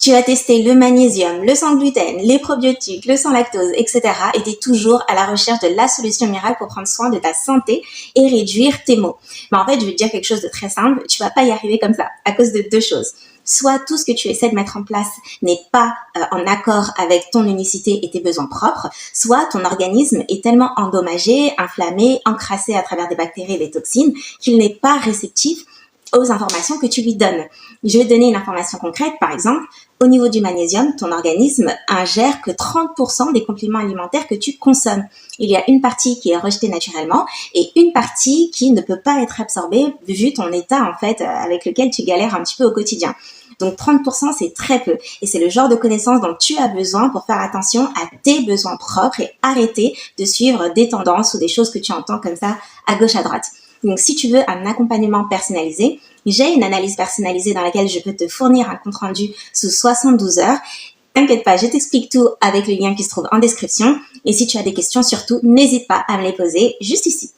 Tu as testé le magnésium, le sans gluten, les probiotiques, le sans lactose, etc. et tu es toujours à la recherche de la solution miracle pour prendre soin de ta santé et réduire tes maux. Mais en fait, je vais te dire quelque chose de très simple. Tu vas pas y arriver comme ça à cause de deux choses. Soit tout ce que tu essaies de mettre en place n'est pas en accord avec ton unicité et tes besoins propres, soit ton organisme est tellement endommagé, inflammé, encrassé à travers des bactéries et des toxines qu'il n'est pas réceptif aux informations que tu lui donnes. Je vais te donner une information concrète, par exemple, au niveau du magnésium, ton organisme ingère que 30% des compléments alimentaires que tu consommes. Il y a une partie qui est rejetée naturellement et une partie qui ne peut pas être absorbée vu ton état, en fait, avec lequel tu galères un petit peu au quotidien. Donc 30%, c'est très peu. Et c'est le genre de connaissances dont tu as besoin pour faire attention à tes besoins propres et arrêter de suivre des tendances ou des choses que tu entends comme ça à gauche, à droite. Donc, si tu veux un accompagnement personnalisé, j'ai une analyse personnalisée dans laquelle je peux te fournir un compte rendu sous 72 heures. T'inquiète pas, je t'explique tout avec le lien qui se trouve en description. Et si tu as des questions, surtout, n'hésite pas à me les poser juste ici.